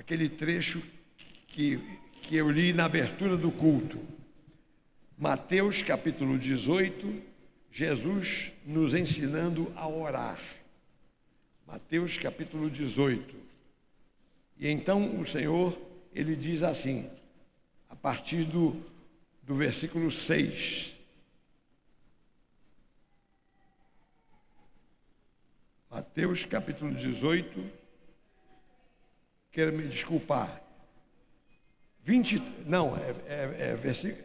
aquele trecho que eu li na abertura do culto. Mateus capítulo 18, Jesus nos ensinando a orar. Mateus capítulo 18. E então o Senhor, ele diz assim, a partir do versículo 6. Mateus capítulo 18, quero me desculpar, versículo,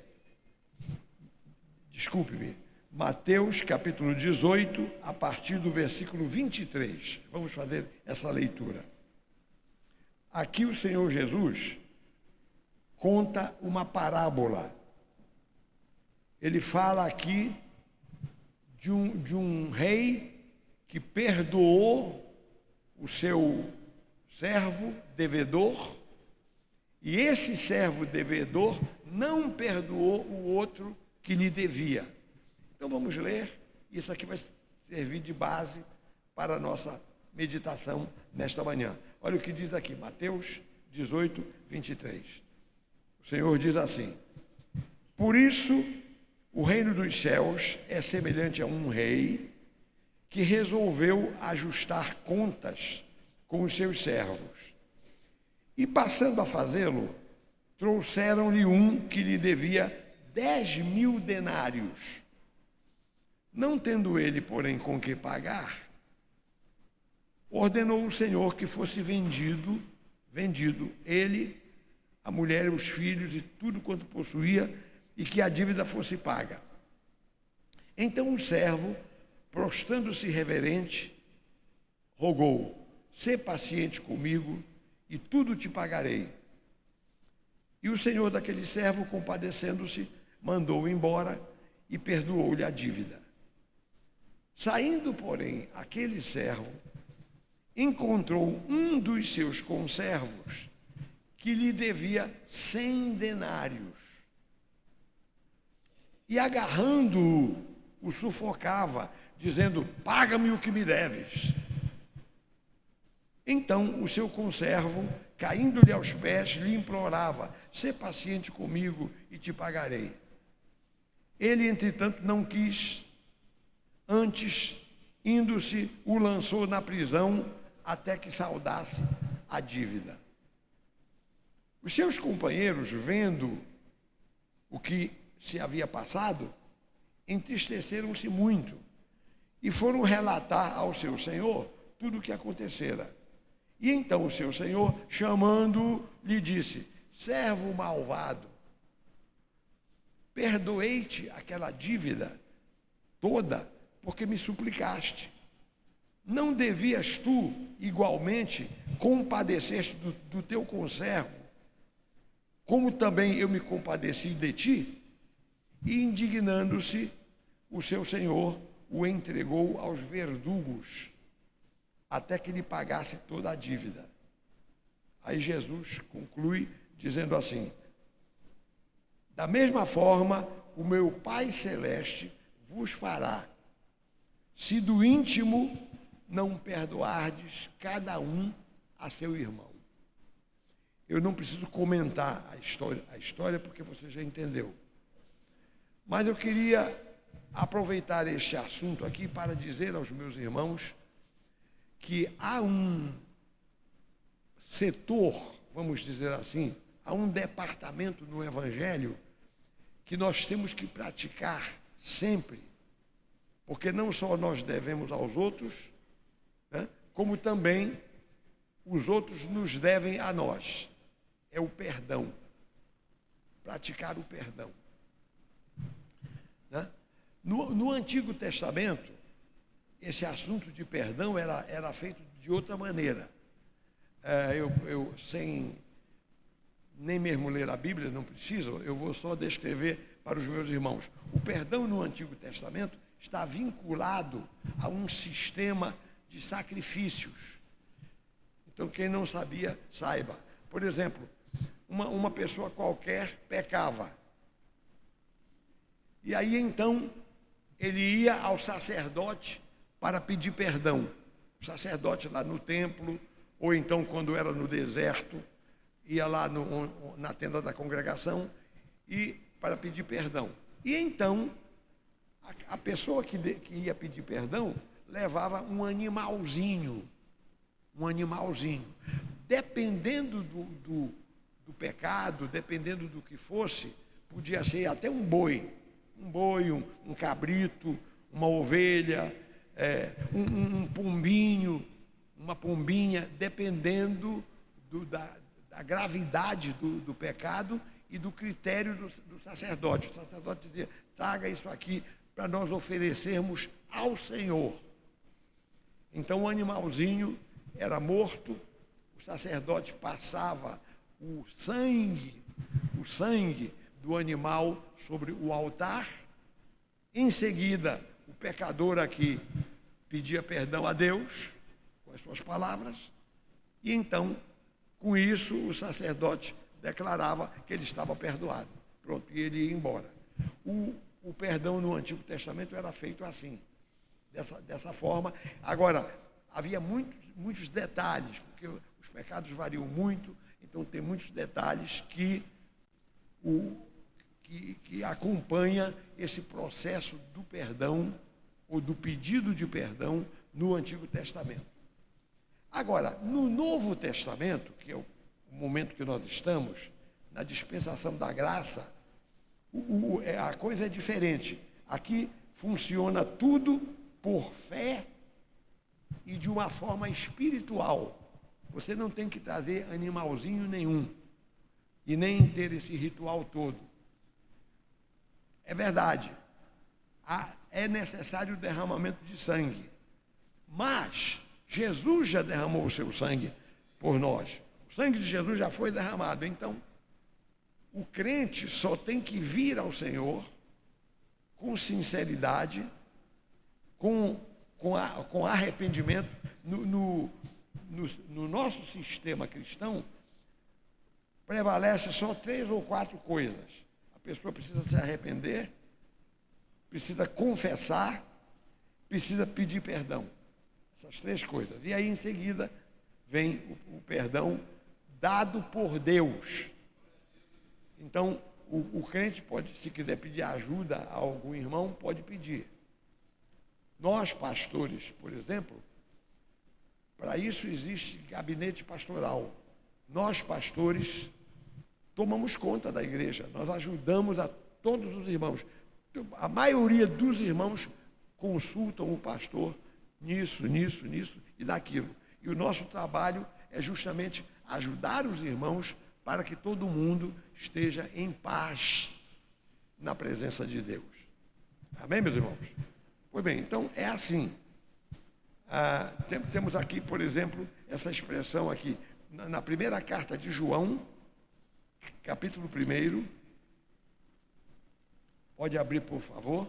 desculpe-me, Mateus capítulo 18, a partir do versículo 23, vamos fazer essa leitura. Aqui o Senhor Jesus conta uma parábola, ele fala aqui de um rei que perdoou o seu servo devedor, e esse servo devedor não perdoou o outro que lhe devia. Então vamos ler, isso aqui vai servir de base para a nossa meditação nesta manhã. Olha o que diz aqui, Mateus 18, 23. O Senhor diz assim: por isso o reino dos céus é semelhante a um rei que resolveu ajustar contas com os seus servos. E passando a fazê-lo, trouxeram-lhe um que lhe devia 10.000 denários. Não tendo ele, porém, com que pagar, ordenou o Senhor que fosse vendido ele, a mulher, os filhos e tudo quanto possuía, e que a dívida fosse paga. Então o servo, prostrando-se reverente, rogou: sê paciente comigo e tudo te pagarei. E o senhor daquele servo, compadecendo-se, mandou-o embora e perdoou-lhe a dívida. Saindo, porém, aquele servo encontrou um dos seus conservos que lhe devia 100 denários. E agarrando-o, o sufocava, dizendo: paga-me o que me deves. Então o seu conservo, caindo-lhe aos pés, lhe implorava: sê paciente comigo e te pagarei. Ele, entretanto, não quis, antes, indo-se, o lançou na prisão até que saldasse a dívida. Os seus companheiros, vendo o que se havia passado, entristeceram-se muito e foram relatar ao seu senhor tudo o que acontecera. E então o seu senhor, chamando-o, lhe disse: servo malvado, perdoei-te aquela dívida toda porque me suplicaste. Não devias tu, igualmente, compadecer-te do teu conservo, como também eu me compadeci de ti? E, indignando-se, o seu senhor o entregou aos verdugos, até que lhe pagasse toda a dívida. Aí Jesus conclui dizendo assim: da mesma forma, o meu Pai Celeste vos fará, se do íntimo não perdoardes cada um a seu irmão. Eu não preciso comentar a história porque você já entendeu. Mas eu queria aproveitar este assunto aqui para dizer aos meus irmãos que há um setor, vamos dizer assim, há um departamento no Evangelho que nós temos que praticar sempre, porque não só nós devemos aos outros, né, como também os outros nos devem a nós. É o perdão, praticar o perdão. Né? No Antigo Testamento, esse assunto de perdão era feito de outra maneira. Eu sem nem mesmo ler a Bíblia, não preciso, eu vou só descrever para os meus irmãos. O perdão no Antigo Testamento está vinculado a um sistema de sacrifícios. Então, quem não sabia, saiba. Por exemplo, uma pessoa qualquer pecava. E aí, então, ele ia ao sacerdote para pedir perdão. O sacerdote lá no templo, ou então quando era no deserto, ia lá na tenda da congregação e para pedir perdão. E então, a pessoa que ia pedir perdão levava um animalzinho. Dependendo do pecado, dependendo do que fosse, podia ser até um boi, um cabrito, uma ovelha, um pombinho, uma pombinha, dependendo da gravidade do pecado e do critério do sacerdote. O sacerdote dizia: traga isso aqui para nós oferecermos ao Senhor. Então o animalzinho era morto, o sacerdote passava o sangue do animal sobre o altar. Em seguida, o pecador aqui pedia perdão a Deus com as suas palavras, e então, com isso, o sacerdote declarava que ele estava perdoado. Pronto, e ele ia embora. O perdão no Antigo Testamento era feito assim, dessa forma. Agora, havia muitos detalhes, porque os pecados variam muito, então tem muitos detalhes que acompanha esse processo do perdão ou do pedido de perdão no Antigo Testamento. Agora, no Novo Testamento, que é o momento que nós estamos, na dispensação da graça, a coisa é diferente. Aqui funciona tudo por fé e de uma forma espiritual. Você não tem que trazer animalzinho nenhum e nem ter esse ritual todo. É verdade, é necessário o derramamento de sangue, mas Jesus já derramou o seu sangue por nós. O sangue de Jesus já foi derramado. Então, o crente só tem que vir ao Senhor com sinceridade, com arrependimento. No nosso sistema cristão, prevalece só 3 ou 4 coisas. A pessoa precisa se arrepender, precisa confessar, precisa pedir perdão. Essas 3 coisas. E aí, em seguida, vem o perdão dado por Deus. Então, o crente pode, se quiser pedir ajuda a algum irmão, pode pedir. Nós, pastores, por exemplo, para isso existe gabinete pastoral. Nós, pastores, tomamos conta da igreja. Nós ajudamos a todos os irmãos. A maioria dos irmãos consultam o pastor nisso e daquilo. E o nosso trabalho é justamente ajudar os irmãos para que todo mundo esteja em paz na presença de Deus. Amém, meus irmãos? Pois bem, então é assim. Temos aqui, por exemplo, essa expressão aqui, na primeira carta de João, capítulo 1. Pode abrir, por favor.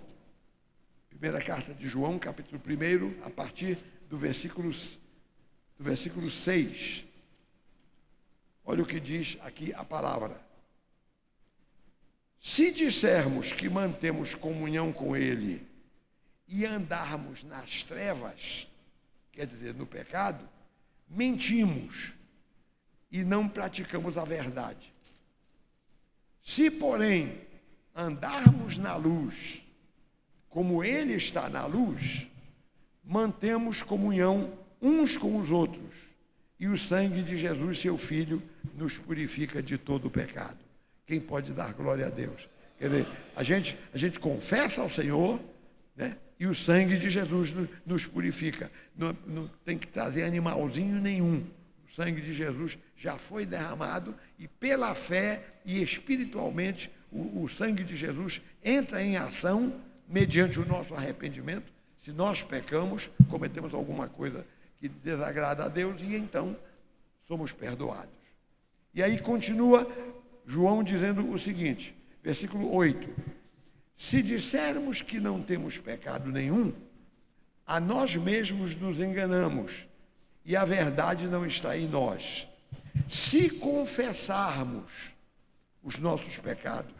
Primeira carta de João, capítulo 1, a partir do versículo 6. Olha o que diz aqui a palavra. Se dissermos que mantemos comunhão com Ele e andarmos nas trevas, quer dizer, no pecado, mentimos e não praticamos a verdade. Se, porém, andarmos na luz, como Ele está na luz, mantemos comunhão uns com os outros, e o sangue de Jesus, seu Filho, nos purifica de todo o pecado. Quem pode dar glória a Deus? Quer dizer, a gente confessa ao Senhor, né? E o sangue de Jesus nos purifica. Não tem que trazer animalzinho nenhum. O sangue de Jesus já foi derramado e pela fé e espiritualmente o sangue de Jesus entra em ação mediante o nosso arrependimento. Se nós pecamos, cometemos alguma coisa que desagrada a Deus e então somos perdoados. E aí continua João dizendo o seguinte, versículo 8. Se dissermos que não temos pecado nenhum, a nós mesmos nos enganamos e a verdade não está em nós. Se confessarmos os nossos pecados,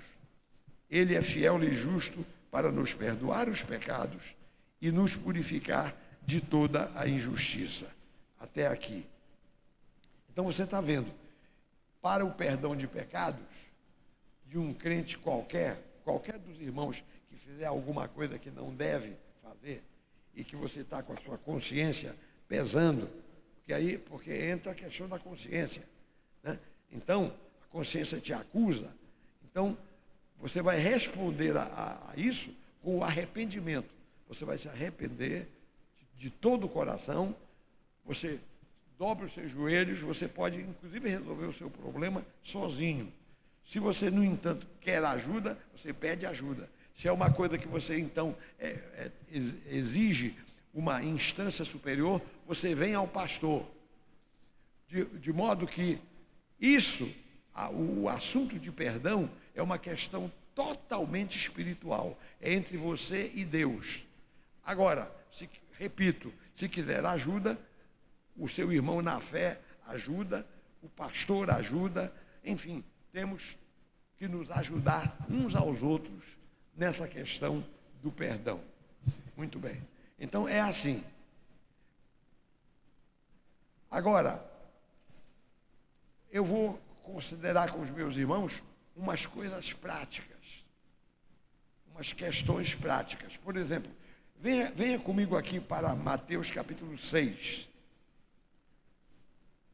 Ele é fiel e justo para nos perdoar os pecados e nos purificar de toda a injustiça. Até aqui. Então você está vendo, para o perdão de pecados de um crente qualquer dos irmãos que fizer alguma coisa que não deve fazer e que você está com a sua consciência pesando, porque entra a questão da consciência, né? Então, a consciência te acusa, então você vai responder a isso com o arrependimento. Você vai se arrepender de todo o coração, você dobra os seus joelhos, você pode inclusive resolver o seu problema sozinho. Se você, no entanto, quer ajuda, você pede ajuda. Se é uma coisa que você, então, exige uma instância superior, você vem ao pastor. De modo que o assunto de perdão é uma questão totalmente espiritual. É entre você e Deus. Agora, repito, se quiser ajuda, o seu irmão na fé ajuda, o pastor ajuda, enfim, temos que nos ajudar uns aos outros nessa questão do perdão. Muito bem. Então é assim. Agora, eu vou considerar com os meus irmãos umas coisas práticas, umas questões práticas. Por exemplo, venha comigo aqui para Mateus capítulo 6.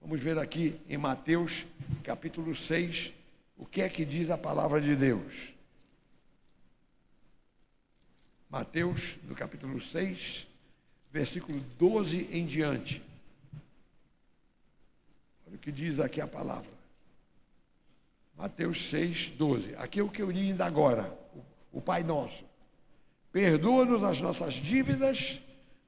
Vamos ver aqui em Mateus capítulo 6, o que é que diz a palavra de Deus. Mateus, no capítulo 6, versículo 12 em diante. Olha o que diz aqui a palavra. Mateus 6, 12. Aqui é o que eu li ainda agora, o Pai Nosso. Perdoa-nos as nossas dívidas,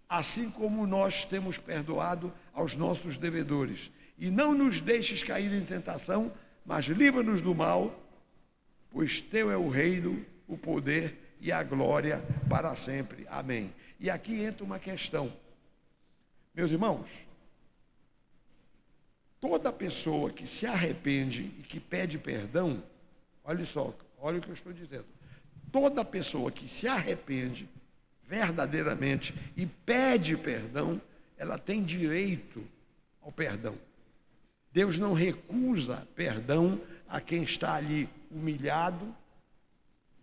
assim como nós temos perdoado aos nossos devedores. E não nos deixes cair em tentação, mas livra-nos do mal, pois teu é o reino, o poder e a glória para sempre. Amém. E aqui entra uma questão. Meus irmãos, toda pessoa que se arrepende e que pede perdão, olha só, olha o que eu estou dizendo. Toda pessoa que se arrepende verdadeiramente e pede perdão, ela tem direito ao perdão. Deus não recusa perdão a quem está ali humilhado,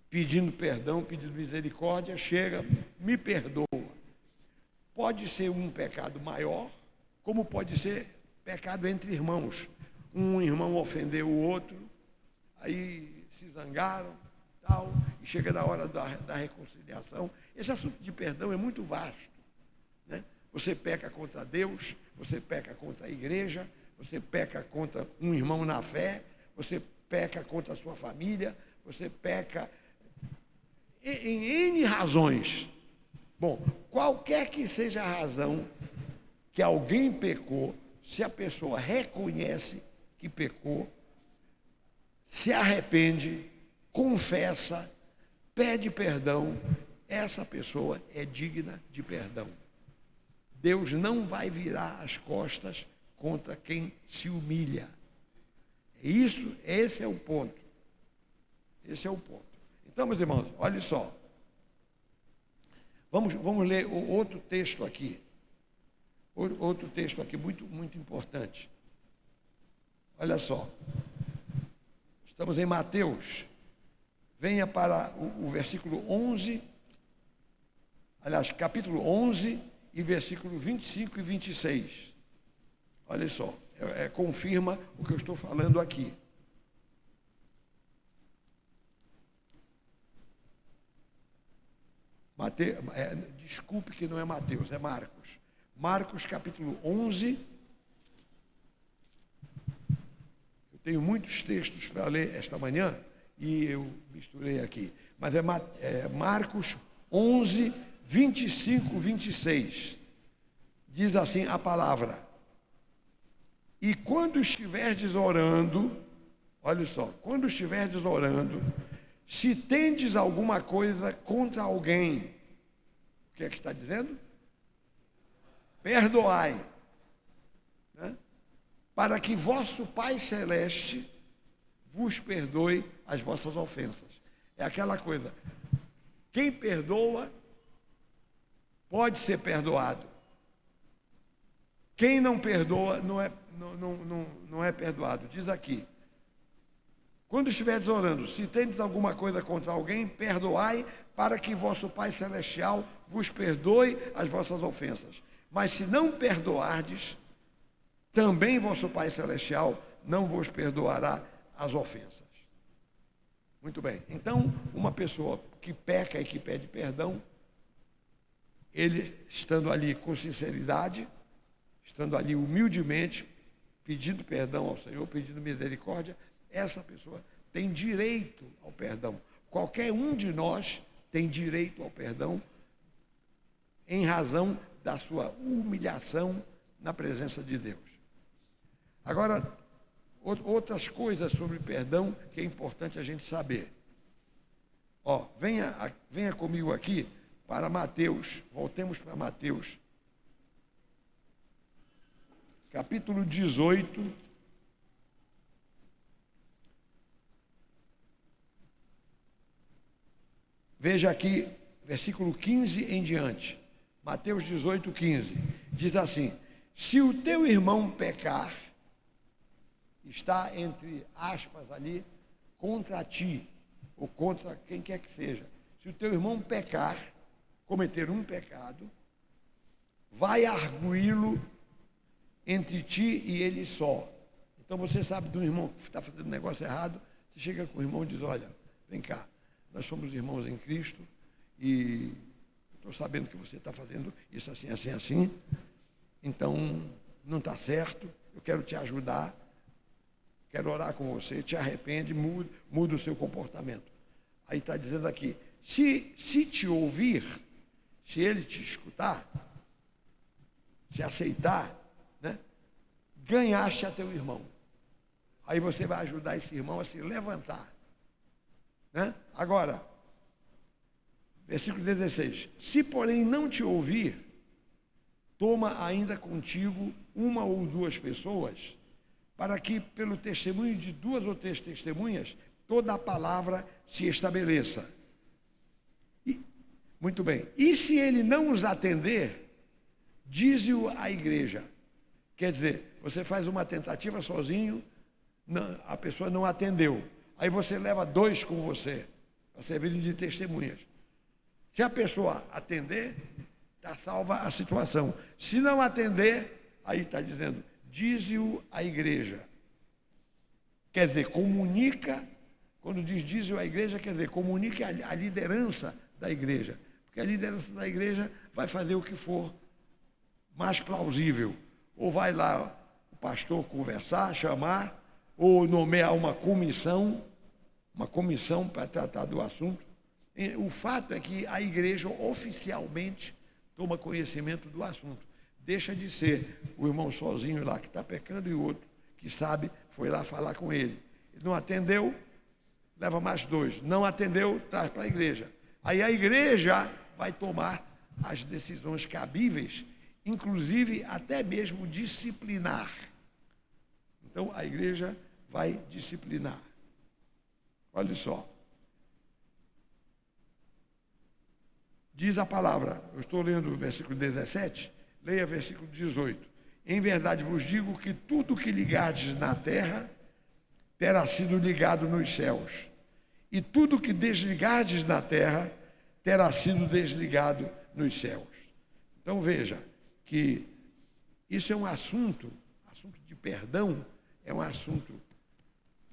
pedindo perdão, pedindo misericórdia, chega, me perdoa. Pode ser um pecado maior, como pode ser pecado entre irmãos. Um irmão ofendeu o outro, aí se zangaram, tal, e chega na hora da reconciliação. Esse assunto de perdão é muito vasto, né? Você peca contra Deus, você peca contra a igreja, você peca contra um irmão na fé, você peca contra a sua família, você peca em N razões. Bom, qualquer que seja a razão que alguém pecou, se a pessoa reconhece que pecou, se arrepende, confessa, pede perdão, essa pessoa é digna de perdão. Deus não vai virar as costas contra quem se humilha. Esse é o ponto. Esse é o ponto. Então, meus irmãos, olha só. Vamos ler outro texto aqui. Outro texto aqui muito, muito importante. Olha só. Estamos em Mateus. Venha para o versículo 11. Aliás, capítulo 11 e versículo 25 e 26. Olha só, confirma o que eu estou falando aqui. Desculpe que não é Mateus, é Marcos. Marcos capítulo 11. Eu tenho muitos textos para ler esta manhã e eu misturei aqui. Mas é Marcos 11, 25, 26. Diz assim a palavra. E quando estiverdes orando, olha só, quando estiverdes orando, se tendes alguma coisa contra alguém, o que é que está dizendo? Perdoai, né? Para que vosso Pai Celeste vos perdoe as vossas ofensas. É aquela coisa, quem perdoa pode ser perdoado. Quem não perdoa não é perdoado. Diz aqui, Quando estiverdes orando, se tendes alguma coisa contra alguém, perdoai, para que vosso Pai Celestial vos perdoe as vossas ofensas. Mas se não perdoardes, também vosso Pai Celestial não vos perdoará as ofensas. Muito bem. Então, uma pessoa que peca e que pede perdão, ele estando ali com sinceridade, estando ali humildemente, pedindo perdão ao Senhor, pedindo misericórdia, essa pessoa tem direito ao perdão. Qualquer um de nós tem direito ao perdão em razão da sua humilhação na presença de Deus. Agora, outras coisas sobre perdão que é importante a gente saber. Venha comigo aqui para Mateus, voltemos para Mateus, capítulo 18, veja aqui, versículo 15 em diante. Mateus 18, 15. Diz assim: se o teu irmão pecar, está entre aspas ali, contra ti, ou contra quem quer que seja. Se o teu irmão pecar, cometer um pecado, vai arguí-lo entre ti e ele só. Então você sabe de um irmão que está fazendo um negócio errado, você chega com o irmão e diz: olha, vem cá, nós somos irmãos em Cristo e estou sabendo que você está fazendo isso assim, assim, assim, então não está certo, eu quero te ajudar, quero orar com você, te arrepende, muda o seu comportamento. Aí está dizendo aqui, se te ouvir, se ele te escutar, se aceitar, né, ganhaste a teu irmão. Aí você vai ajudar esse irmão a se levantar. Né? Agora, versículo 16: se porém não te ouvir, toma ainda contigo uma ou duas pessoas, para que pelo testemunho de duas ou três testemunhas, toda a palavra se estabeleça. Muito bem. E se ele não os atender, dize-o à igreja. Quer dizer, você faz uma tentativa sozinho, a pessoa não atendeu. Aí você leva dois com você, para servirem de testemunhas. Se a pessoa atender, está salva a situação. Se não atender, aí está dizendo, dize-o à igreja. Quer dizer, comunica, quando diz-o à igreja, quer dizer, comunique a liderança da igreja. Porque a liderança da igreja vai fazer o que for mais plausível. Ou vai lá o pastor conversar, chamar, ou nomear uma comissão para tratar do assunto. O fato é que a igreja oficialmente toma conhecimento do assunto. Deixa de ser o irmão sozinho lá que está pecando e o outro que sabe foi lá falar com ele. Não atendeu, leva mais dois. Não atendeu, traz para a igreja. Aí a igreja vai tomar as decisões cabíveis, inclusive até mesmo disciplinar. Então a igreja vai disciplinar. Olha só. Diz a palavra, eu estou lendo o versículo 17, leia o versículo 18. Em verdade vos digo que tudo que ligardes na terra terá sido ligado nos céus, e tudo que desligardes na terra terá sido desligado nos céus. Então veja que isso é um assunto de perdão, é um assunto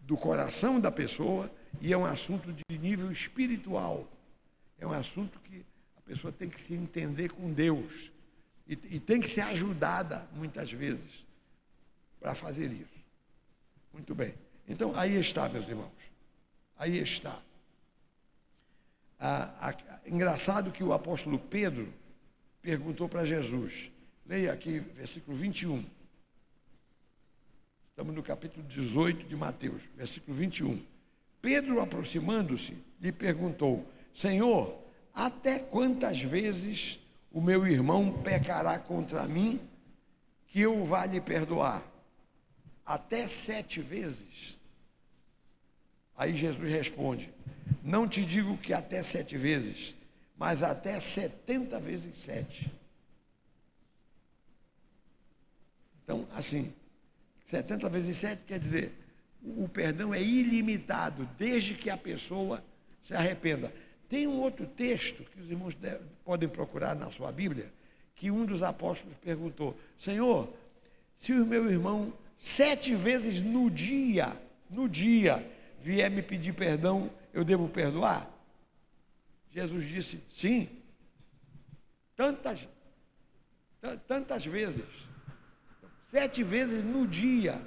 do coração da pessoa e é um assunto de nível espiritual. É um assunto que a pessoa tem que se entender com Deus e tem que ser ajudada muitas vezes para fazer isso. Muito bem. Então, aí está, meus irmãos. Aí está. Engraçado que o apóstolo Pedro perguntou para Jesus. Leia aqui, versículo 21. Estamos no capítulo 18 de Mateus, versículo 21. Pedro, aproximando-se, lhe perguntou: Senhor, até quantas vezes o meu irmão pecará contra mim, que eu vá lhe perdoar? Até 7 vezes? Aí Jesus responde: não te digo que até 7 vezes, mas até 70 vezes 7. Então, assim, 70 vezes 7 quer dizer, O perdão é ilimitado, desde que a pessoa se arrependa. Tem um outro texto que os irmãos podem procurar na sua Bíblia, que um dos apóstolos perguntou: Senhor, se o meu irmão 7 vezes no dia, vier me pedir perdão, eu devo perdoar? Jesus disse: sim. Tantas vezes. 7 vezes no dia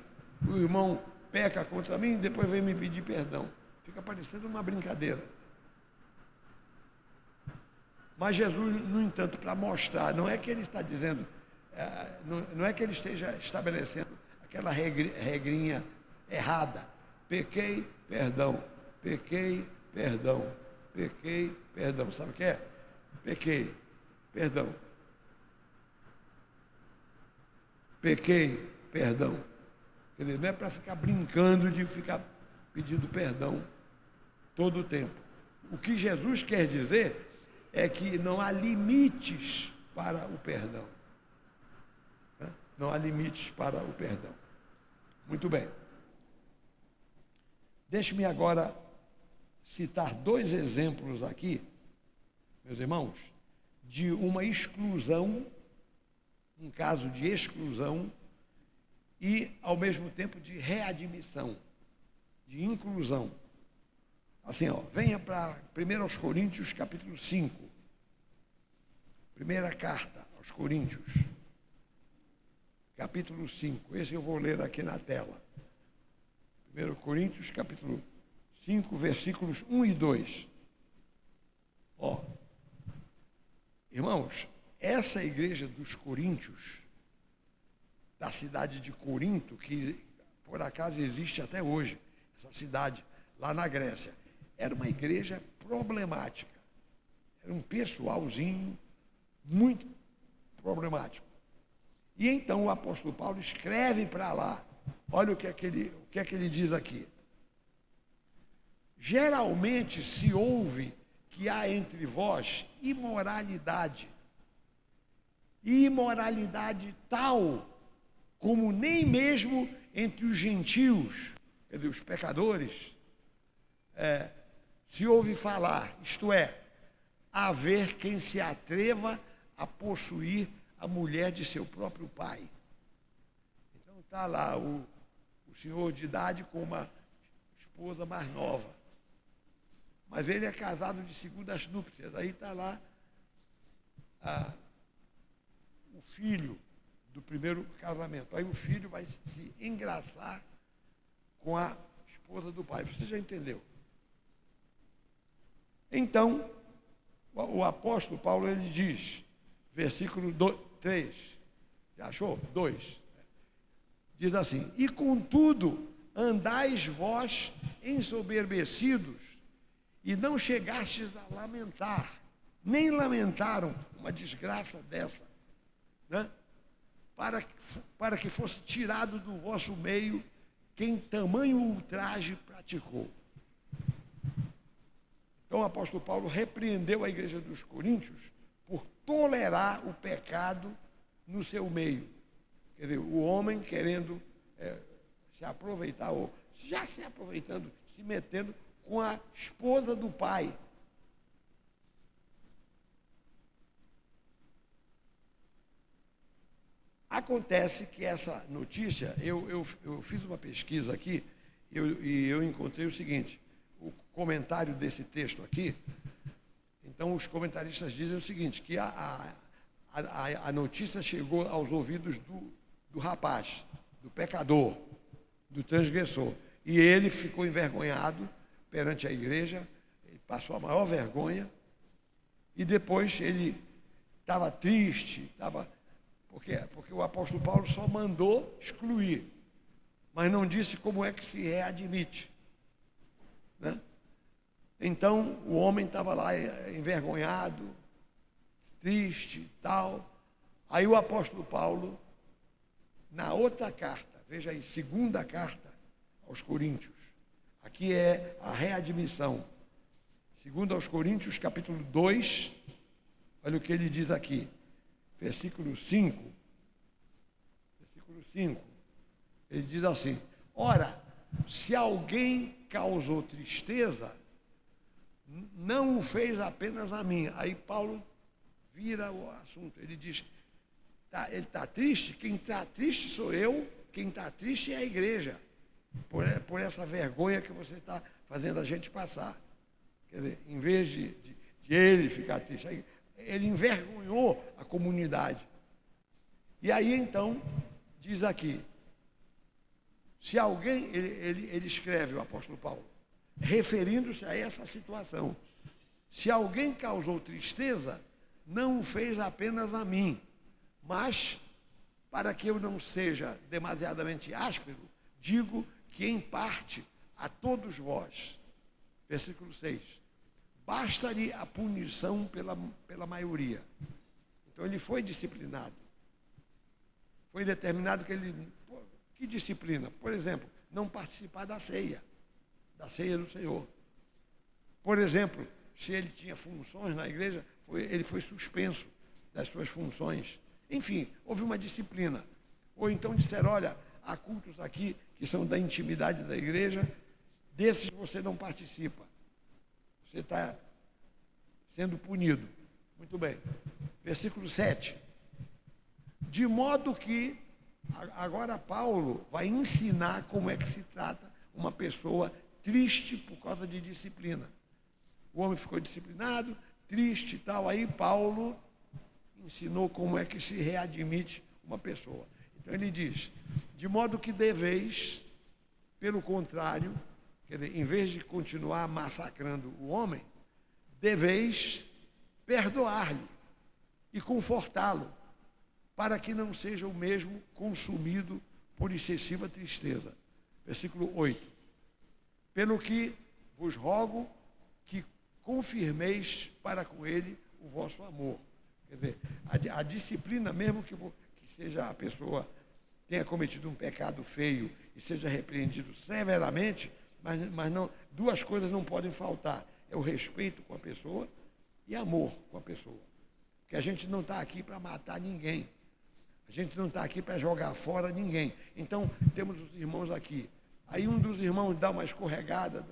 o irmão peca contra mim e depois vem me pedir perdão. Fica parecendo uma brincadeira. Mas Jesus, no entanto, para mostrar, não é que ele está dizendo, não é que ele esteja estabelecendo aquela regrinha errada. Pequei, perdão. Pequei, perdão. Pequei, perdão. Sabe o que é? Pequei, perdão. Pequei, perdão. Quer dizer, não é para ficar brincando de ficar pedindo perdão todo o tempo. O que Jesus quer dizer é que não há limites para o perdão. Não há limites para o perdão. Muito bem. Deixe-me agora citar 2 exemplos aqui, meus irmãos, de uma exclusão, um caso de exclusão e, ao mesmo tempo, de readmissão, de inclusão. Assim, venha para 1 Coríntios, capítulo 5. Primeira carta aos Coríntios, capítulo 5. Esse eu vou ler aqui na tela. 1 Coríntios, capítulo 5, versículos 1 e 2. Irmãos, essa igreja dos Coríntios, da cidade de Corinto, que por acaso existe até hoje, essa cidade lá na Grécia, era uma igreja problemática. Era um pessoalzinho muito problemático. E então o apóstolo Paulo escreve para lá. Olha o que é que ele diz aqui. Geralmente se ouve que há entre vós imoralidade. E imoralidade tal como nem mesmo entre os gentios, quer dizer, os pecadores, se ouve falar, isto é, haver quem se atreva a possuir a mulher de seu próprio pai. Então está lá o senhor de idade com uma esposa mais nova. Mas ele é casado de segundas núpcias. Aí está lá o filho do primeiro casamento. Aí o filho vai se engraçar com a esposa do pai. Você já entendeu? Então, o apóstolo Paulo, ele diz, versículo 3, já achou? 2. Diz assim: e contudo, andais vós ensoberbecidos, e não chegastes a lamentar, nem lamentaram uma desgraça dessa, né? Para que fosse tirado do vosso meio quem tamanho ultraje praticou. Então o apóstolo Paulo repreendeu a igreja dos Coríntios por tolerar o pecado no seu meio. Quer dizer, o homem querendo se aproveitar, ou já se aproveitando, se metendo com a esposa do pai. Acontece que essa notícia, eu fiz uma pesquisa aqui e eu encontrei o seguinte, o comentário desse texto aqui. Então, os comentaristas dizem o seguinte, que a notícia chegou aos ouvidos do rapaz, do pecador, do transgressor. E ele ficou envergonhado perante a igreja, ele passou a maior vergonha, e depois ele estava triste, porque o apóstolo Paulo só mandou excluir, mas não disse como é que se readmite, né? Então, o homem estava lá envergonhado, triste, tal. Aí o apóstolo Paulo, na outra carta, veja aí, 2ª carta aos Coríntios, aqui é a readmissão. 2 aos Coríntios, capítulo 2, olha o que ele diz aqui, versículo 5. Ele diz assim: ora, se alguém causou tristeza, não o fez apenas a mim. Aí Paulo vira o assunto. Ele diz, ele está triste, quem está triste sou eu, quem está triste é a igreja, por essa vergonha que você está fazendo a gente passar. Quer dizer, em vez de ele ficar triste, ele envergonhou a comunidade. E aí então, diz aqui, se alguém, ele escreve, o apóstolo Paulo, referindo-se a essa situação, se alguém causou tristeza, não o fez apenas a mim, mas, para que eu não seja demasiadamente áspero, digo que em parte a todos vós. Versículo 6. Basta-lhe a punição pela maioria. Então ele foi disciplinado. Foi determinado que ele... Que disciplina? Por exemplo, não participar da ceia do Senhor. Por exemplo, se ele tinha funções na igreja, ele foi suspenso das suas funções. Enfim, houve uma disciplina. Ou então disseram, olha, há cultos aqui que são da intimidade da igreja, desses você não participa. Você está sendo punido. Muito bem. Versículo 7. De modo que, agora Paulo vai ensinar como é que se trata uma pessoa triste por causa de disciplina. O homem ficou disciplinado, triste e tal, aí Paulo ensinou como é que se readmite uma pessoa. Então ele diz, de modo que deveis, pelo contrário, quer dizer, em vez de continuar massacrando o homem, deveis perdoar-lhe e confortá-lo, para que não seja o mesmo consumido por excessiva tristeza. Versículo 8. Pelo que vos rogo que confirmeis para com ele o vosso amor. Quer dizer, a disciplina, mesmo que seja a pessoa tenha cometido um pecado feio e seja repreendido severamente, mas não, duas coisas não podem faltar. É o respeito com a pessoa e amor com a pessoa. Porque a gente não está aqui para matar ninguém. A gente não está aqui para jogar fora ninguém. Então, temos os irmãos aqui. Aí um dos irmãos dá uma escorregada,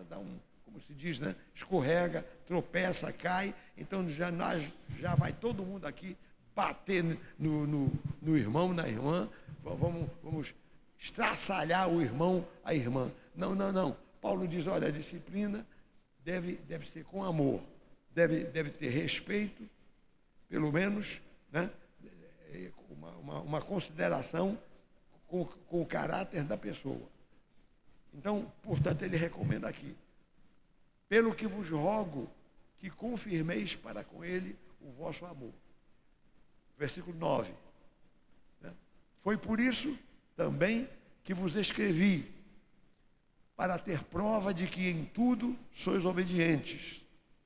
como se diz, né? Escorrega, tropeça, cai. Então, já vai todo mundo aqui bater no irmão, na irmã. Vamos estraçalhar o irmão, a irmã. Não. Paulo diz, olha, a disciplina deve ser com amor. Deve ter respeito, pelo menos, né? Uma consideração com o caráter da pessoa. Então, portanto, ele recomenda aqui, pelo que vos rogo que confirmeis para com ele o vosso amor. Versículo 9. Né? Foi por isso também que vos escrevi, para ter prova de que em tudo sois obedientes.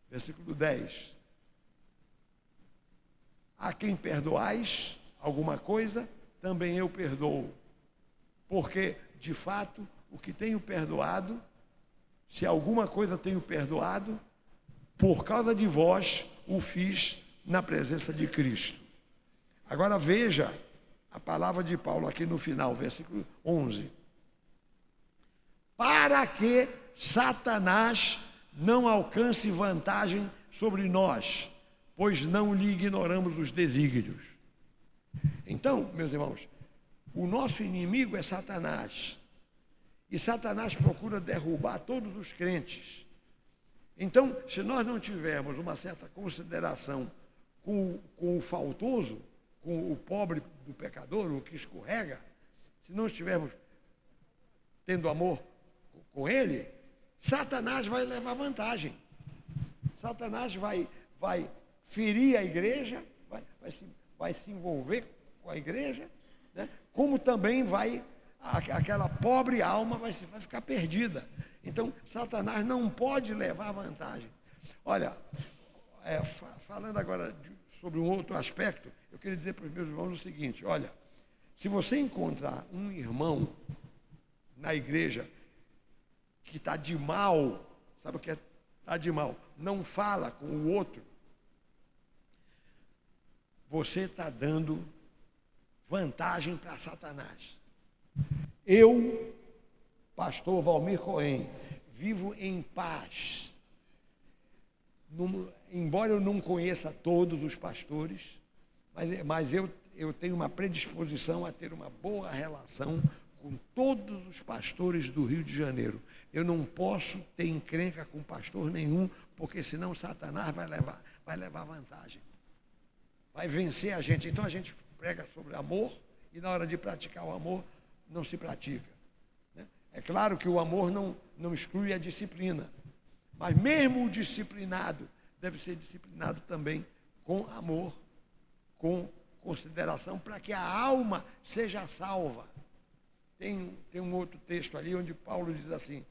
Versículo 10. A quem perdoais alguma coisa, também eu perdoo. Porque, de fato, o que tenho perdoado, se alguma coisa tenho perdoado, por causa de vós, o fiz na presença de Cristo. Agora veja a palavra de Paulo aqui no final, versículo 11. Para que Satanás não alcance vantagem sobre nós, pois não lhe ignoramos os desígnios. Então, meus irmãos, o nosso inimigo é Satanás. E Satanás procura derrubar todos os crentes. Então, se nós não tivermos uma certa consideração com o faltoso, com o pobre do pecador, o que escorrega, se não estivermos tendo amor com ele, Satanás vai levar vantagem. Satanás vai ferir a igreja, vai se envolver com a igreja, né? Como também aquela pobre alma vai ficar perdida. Então, Satanás não pode levar vantagem. Olha, falando agora sobre um outro aspecto, eu queria dizer para os meus irmãos o seguinte, olha, se você encontrar um irmão na igreja que está de mal, sabe o que é estar de mal? Não fala com o outro, você está dando vantagem para Satanás. Eu pastor Valmir Cohen, vivo em paz. Embora eu não conheça todos os pastores, mas eu tenho uma predisposição a ter uma boa relação com todos os pastores do Rio de Janeiro. Eu não posso ter encrenca com pastor nenhum, porque senão Satanás vai levar vantagem. Vai vencer a gente. Então a gente prega sobre amor e na hora de praticar o amor, não se pratica. Né? É claro que o amor não exclui a disciplina, mas mesmo o disciplinado deve ser disciplinado também com amor, com consideração, para que a alma seja salva. Tem um outro texto ali onde Paulo diz assim,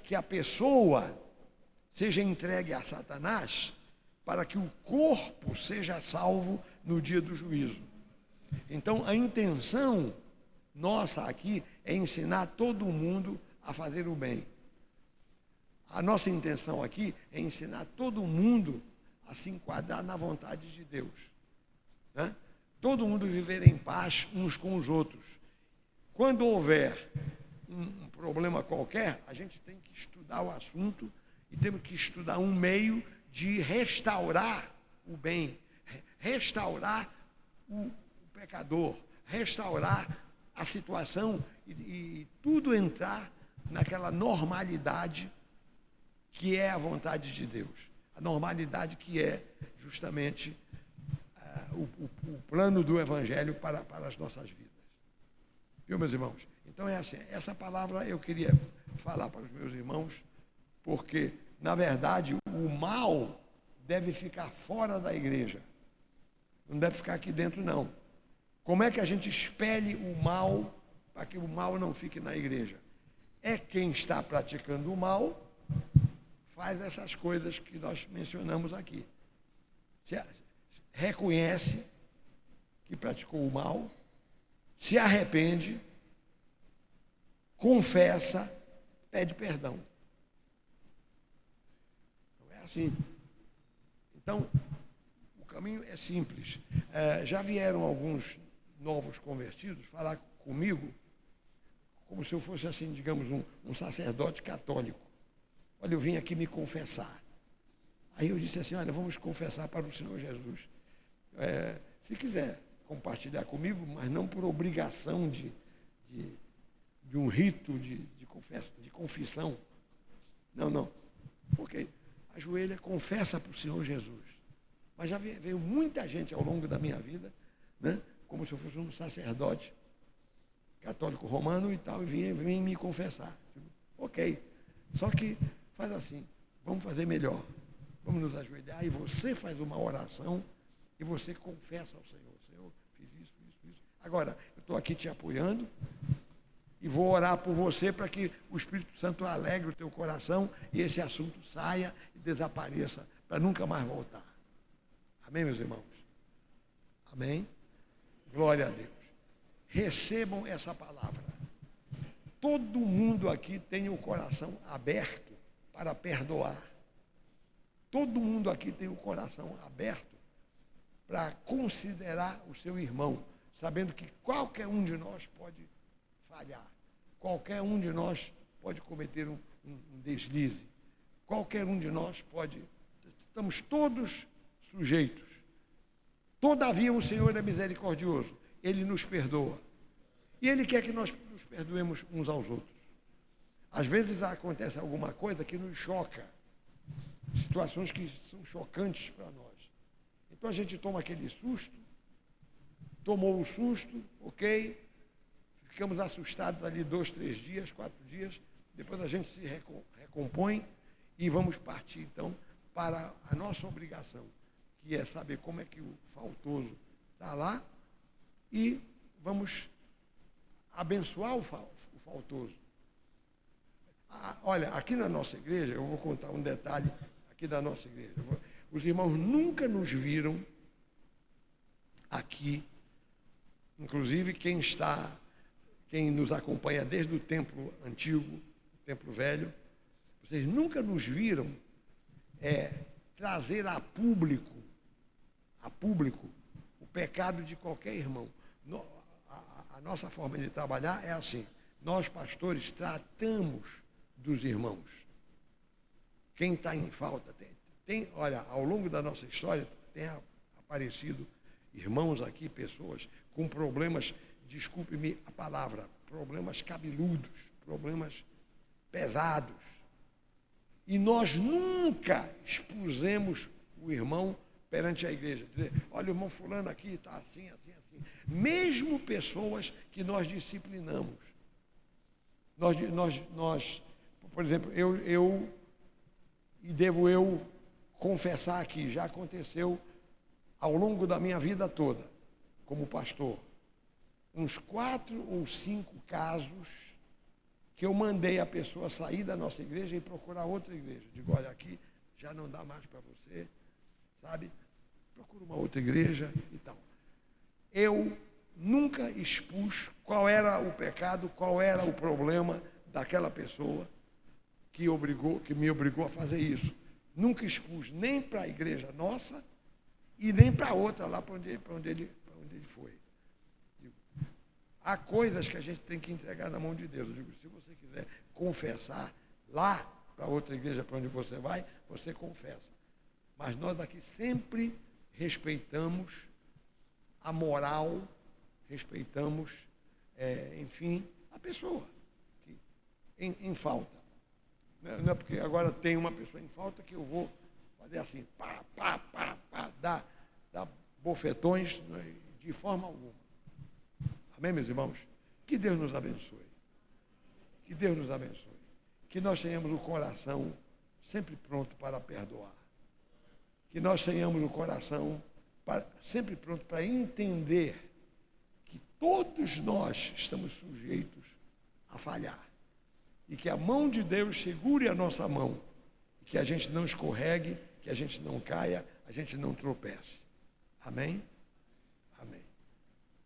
que a pessoa seja entregue a Satanás para que o corpo seja salvo no dia do juízo. Então, a intenção nossa aqui é ensinar todo mundo a fazer o bem. A nossa intenção aqui é ensinar todo mundo a se enquadrar na vontade de Deus. Né? Todo mundo viver em paz uns com os outros. Quando houver um problema qualquer, a gente tem que estudar o assunto e temos que estudar um meio de restaurar o bem, restaurar o pecador, restaurar a situação e tudo entrar naquela normalidade que é a vontade de Deus. A normalidade que é justamente o plano do Evangelho para as nossas vidas. Viu, meus irmãos? Então é assim, essa palavra eu queria falar para os meus irmãos, porque, na verdade, o mal deve ficar fora da igreja. Não deve ficar aqui dentro, não. Como é que a gente expele o mal para que o mal não fique na igreja? É quem está praticando o mal faz essas coisas que nós mencionamos aqui. Reconhece que praticou o mal, se arrepende, confessa, pede perdão. Não é assim. Então, o caminho é simples. Já vieram alguns novos convertidos falar comigo como se eu fosse, assim, digamos, um sacerdote católico. Olha, eu vim aqui me confessar. Aí eu disse assim, olha, vamos confessar para o Senhor Jesus. Se quiser compartilhar comigo, mas não por obrigação de um rito de confissão. Não. Porque ajoelha, confessa para o Senhor Jesus. Mas já veio muita gente ao longo da minha vida, né, como se eu fosse um sacerdote católico romano e tal, e vinha me confessar. Ok. Só que faz assim, vamos fazer melhor. Vamos nos ajoelhar e você faz uma oração e você confessa ao Senhor. Senhor, fiz isso. Agora, eu estou aqui te apoiando e vou orar por você para que o Espírito Santo alegre o teu coração e esse assunto saia e desapareça, para nunca mais voltar. Amém, meus irmãos? Amém? Glória a Deus. Recebam essa palavra. Todo mundo aqui tem o coração aberto para perdoar. Todo mundo aqui tem o coração aberto para considerar o seu irmão, sabendo que qualquer um de nós pode falhar. Qualquer um de nós pode cometer um deslize. Qualquer um de nós pode... Estamos todos sujeitos. Todavia o Senhor é misericordioso. Ele nos perdoa. E Ele quer que nós nos perdoemos uns aos outros. Às vezes acontece alguma coisa que nos choca. Situações que são chocantes para nós. Então a gente toma aquele susto, tomou o susto, ok, ficamos assustados ali 2, 3 dias, 4 dias, depois a gente se recompõe e vamos partir então para a nossa obrigação, que é saber como é que o faltoso está lá e vamos abençoar o faltoso. Olha, aqui na nossa igreja, eu vou contar um detalhe aqui da nossa igreja. Os irmãos nunca nos viram aqui, inclusive quem nos acompanha desde o templo antigo, o templo velho, vocês nunca nos viram trazer a público o pecado de qualquer irmão. A nossa forma de trabalhar é assim: Nós, pastores, tratamos dos irmãos. Quem está em falta, olha, ao longo da nossa história, tem aparecido irmãos aqui, pessoas com problemas, desculpe-me a palavra, problemas cabeludos, problemas pesados. E nós nunca expusemos o irmão perante a igreja. Dizer, olha, o irmão fulano aqui está assim, assim, assim. Mesmo pessoas que nós disciplinamos. Nós por exemplo, devo eu confessar aqui, já aconteceu ao longo da minha vida toda, como pastor, uns 4 ou 5 casos que eu mandei a pessoa sair da nossa igreja e procurar outra igreja. Digo, olha, aqui já não dá mais para você, sabe? Procura uma outra igreja e tal. Eu nunca expus qual era o pecado, qual era o problema daquela pessoa que me obrigou a fazer isso. Nunca expus nem para a igreja nossa e nem para outra lá para onde ele foi. Digo, há coisas que a gente tem que entregar na mão de Deus. Eu digo, se você quiser confessar lá para outra igreja para onde você vai, você confessa. Mas nós aqui sempre respeitamos a moral, respeitamos, enfim, a pessoa que, em falta. Não é porque agora tem uma pessoa em falta que eu vou fazer assim, dar bofetões de forma alguma. Amém, meus irmãos? Que Deus nos abençoe. Que Deus nos abençoe. Que nós tenhamos o coração sempre pronto para perdoar. Que nós tenhamos o coração sempre pronto para entender que todos nós estamos sujeitos a falhar. E que a mão de Deus segure a nossa mão. E que a gente não escorregue, que a gente não caia, a gente não tropece. Amém? Amém.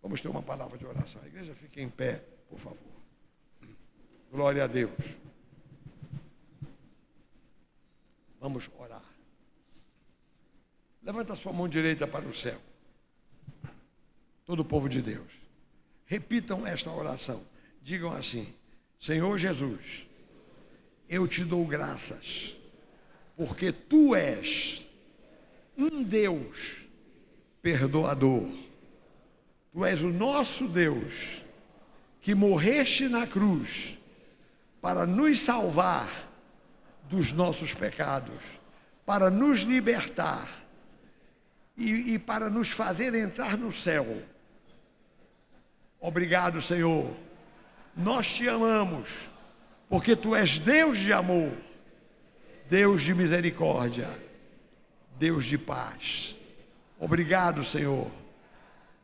Vamos ter uma palavra de oração. A igreja fique em pé, por favor. Glória a Deus. Vamos orar. Levanta a sua mão direita para o céu. Todo o povo de Deus. Repitam esta oração. Digam assim: Senhor Jesus, eu te dou graças, porque tu és um Deus perdoador. Tu és o nosso Deus, que morreste na cruz para nos salvar dos nossos pecados, para nos libertar e para nos fazer entrar no céu. Obrigado, Senhor. Nós te amamos, porque tu és Deus de amor, Deus de misericórdia, Deus de paz. Obrigado, Senhor,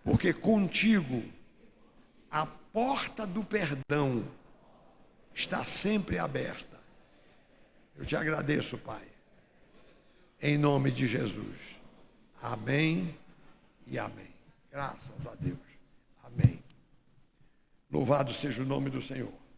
porque contigo a porta do perdão está sempre aberta. Eu te agradeço, Pai, em nome de Jesus. Amém e amém. Graças a Deus. Amém. Louvado seja o nome do Senhor.